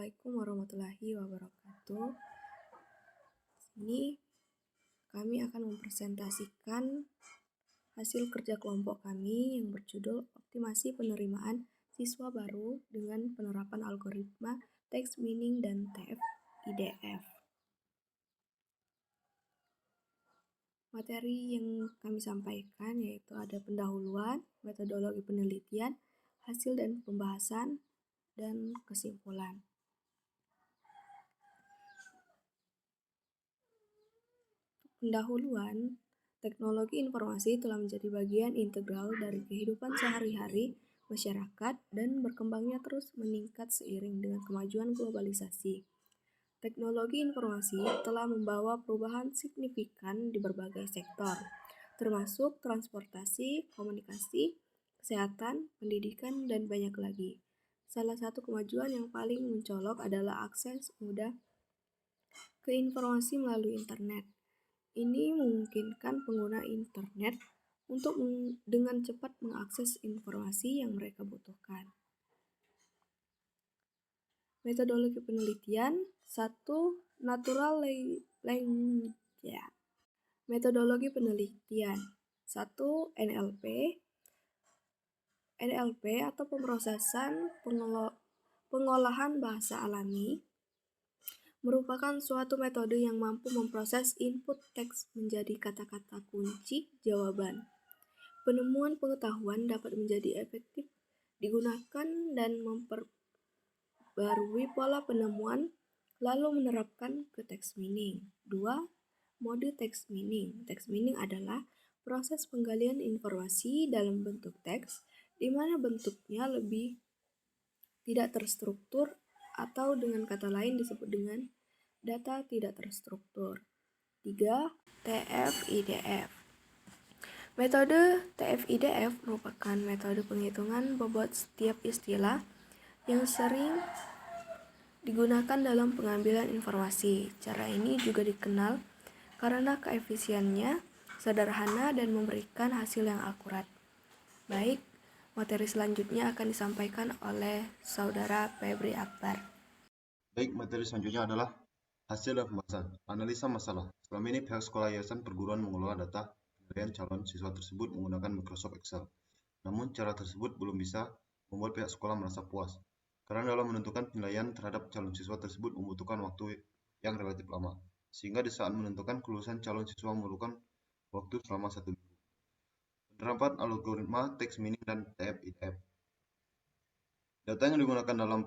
Assalamualaikum warahmatullahi wabarakatuh. Ini kami akan mempresentasikan hasil kerja kelompok kami yang berjudul Optimasi Penerimaan Siswa Baru dengan Penerapan Algoritma Text Mining dan TF-IDF. Materi yang kami sampaikan yaitu ada pendahuluan, metodologi penelitian, hasil dan pembahasan, dan kesimpulan. Pendahuluan, teknologi informasi telah menjadi bagian integral dari kehidupan sehari-hari masyarakat dan berkembangnya terus meningkat seiring dengan kemajuan globalisasi. Teknologi informasi telah membawa perubahan signifikan di berbagai sektor, termasuk transportasi, komunikasi, kesehatan, pendidikan, dan banyak lagi. Salah satu kemajuan yang paling mencolok adalah akses mudah ke informasi melalui internet. Ini memungkinkan pengguna internet untuk dengan cepat mengakses informasi yang mereka butuhkan. Metodologi penelitian 1. Natural language. Metodologi penelitian 1. NLP atau pemrosesan pengolahan bahasa alami merupakan suatu metode yang mampu memproses input teks menjadi kata-kata kunci jawaban. Penemuan pengetahuan dapat menjadi efektif digunakan dan memperbarui pola penemuan lalu menerapkan ke text mining. 2. Mode text mining. Text mining adalah proses penggalian informasi dalam bentuk teks di mana bentuknya lebih tidak terstruktur atau dengan kata lain disebut dengan data tidak terstruktur. 3. TF-IDF. Metode TF-IDF merupakan metode penghitungan bobot setiap istilah yang sering digunakan dalam pengambilan informasi. Cara ini juga dikenal karena keefisiennya sederhana dan memberikan hasil yang akurat. Baik, materi selanjutnya akan disampaikan oleh Saudara Febri Akbar. Baik, materi selanjutnya adalah hasil dan pembahasan. Analisa masalah. Selama ini pihak sekolah yayasan perguruan mengelola data penilaian calon siswa tersebut menggunakan Microsoft Excel. Namun, cara tersebut belum bisa membuat pihak sekolah merasa puas, karena dalam menentukan penilaian terhadap calon siswa tersebut membutuhkan waktu yang relatif lama, sehingga di saat menentukan kelulusan calon siswa memerlukan waktu selama 1 minggu. Penerapan algoritma text mining dan TF-IDF. Data yang digunakan dalam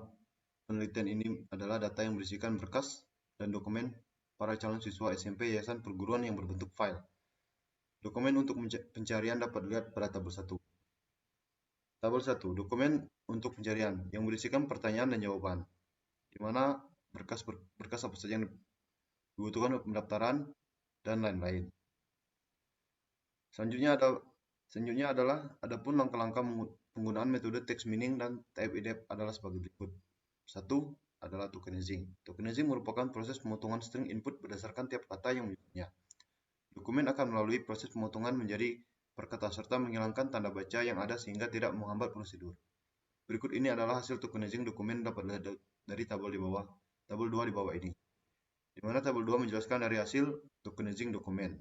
penelitian ini adalah data yang berisikan berkas dan dokumen para calon siswa SMP yayasan perguruan yang berbentuk file. Dokumen untuk pencarian dapat dilihat pada tabel 1. Tabel 1. Dokumen untuk pencarian yang berisikan pertanyaan dan jawaban, di mana berkas apa saja yang dibutuhkan untuk pendaftaran dan lain-lain. Selanjutnya adalah adapun langkah-langkah penggunaan metode text mining dan TF-IDF adalah sebagai berikut. 1. Adalah tokenizing. Tokenizing merupakan proses pemotongan string input berdasarkan tiap kata yang menyebutnya. Dokumen akan melalui proses pemotongan menjadi perkata serta menghilangkan tanda baca yang ada sehingga tidak menghambat prosedur. Berikut ini adalah hasil tokenizing dokumen dapat dilihat dari tabel 2 di bawah ini, di mana tabel 2 menjelaskan dari hasil tokenizing dokumen.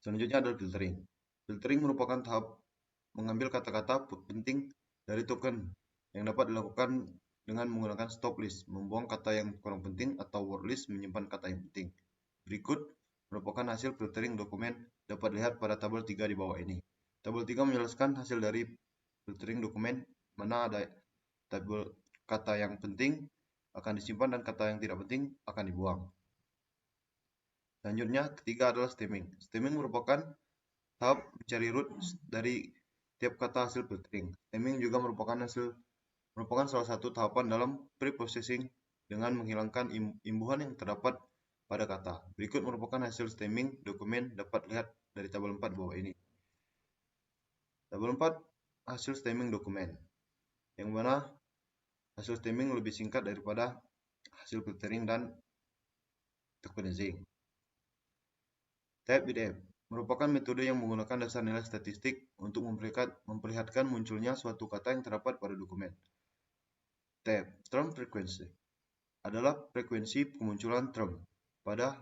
Selanjutnya adalah filtering. Filtering merupakan tahap mengambil kata-kata penting dari token yang dapat dilakukan dengan menggunakan stop list, membuang kata yang kurang penting, atau word list, menyimpan kata yang penting. Berikut merupakan hasil filtering dokumen dapat dilihat pada tabel 3 di bawah ini. Tabel 3 menjelaskan hasil dari filtering dokumen, mana ada tabel kata yang penting akan disimpan dan kata yang tidak penting akan dibuang. Selanjutnya, ketiga adalah stemming. Stemming merupakan tahap mencari root dari tiap kata hasil filtering. Stemming juga merupakan salah satu tahapan dalam pre-processing dengan menghilangkan imbuhan yang terdapat pada kata. Berikut merupakan hasil stemming dokumen dapat lihat dari tabel 4 bawah ini. Tabel 4 hasil stemming dokumen, yang mana hasil stemming lebih singkat daripada hasil filtering dan tokenizing. TF-IDF merupakan metode yang menggunakan dasar nilai statistik untuk memperlihatkan munculnya suatu kata yang terdapat pada dokumen. tab. Term frequency adalah frekuensi kemunculan term pada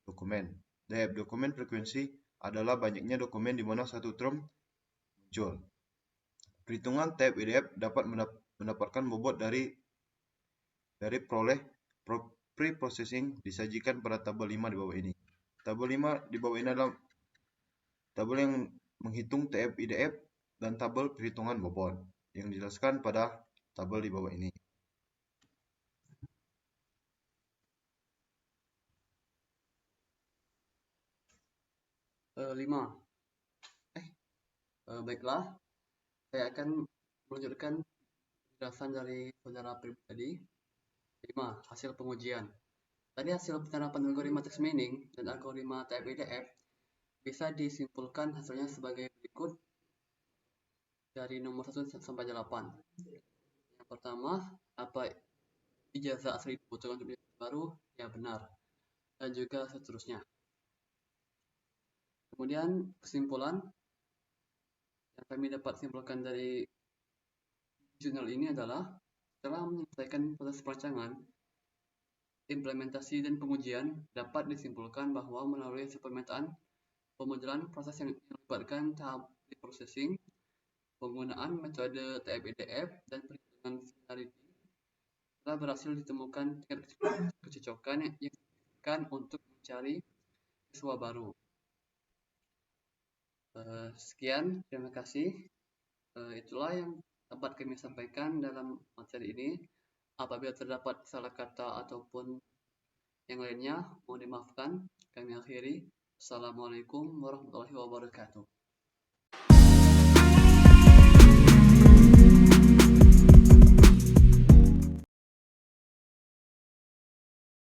dokumen. Tab. Dokumen frekuensi adalah banyaknya dokumen di mana satu term muncul. Perhitungan tab IDF dapat mendapatkan bobot dari pre-processing disajikan pada tabel 5 di bawah ini. Tabel 5 di bawah ini adalah tabel yang menghitung tab IDF dan tabel perhitungan bobot yang dijelaskan pada tabel di bawah ini. Baiklah, saya akan melanjutkan penjelasan dari saudara pribadi. 5. Hasil pengujian. Tadi hasil penerapan algoritma text mining dan algoritma tab IDF bisa disimpulkan hasilnya sebagai berikut dari nomor 1 sampai 8. Yang pertama, apa ijazah asli dibutuhkan untuk ijazah baru? Ya, benar. Dan juga seterusnya. Kemudian kesimpulan yang kami dapat simpulkan dari jurnal ini adalah setelah menyelesaikan proses perancangan, implementasi dan pengujian dapat disimpulkan bahwa melalui hasil pemodelan proses yang melibatkan tahap preprocessing, penggunaan metode TF-IDF dan perhitungan similarity telah berhasil ditemukan tingkat kecocokan yang signifikan untuk mencari siswa baru. Sekian, terima kasih. Itulah yang dapat kami sampaikan dalam materi ini. Apabila terdapat salah kata ataupun yang lainnya, mohon dimaafkan. Kami akhiri. Assalamualaikum warahmatullahi wabarakatuh.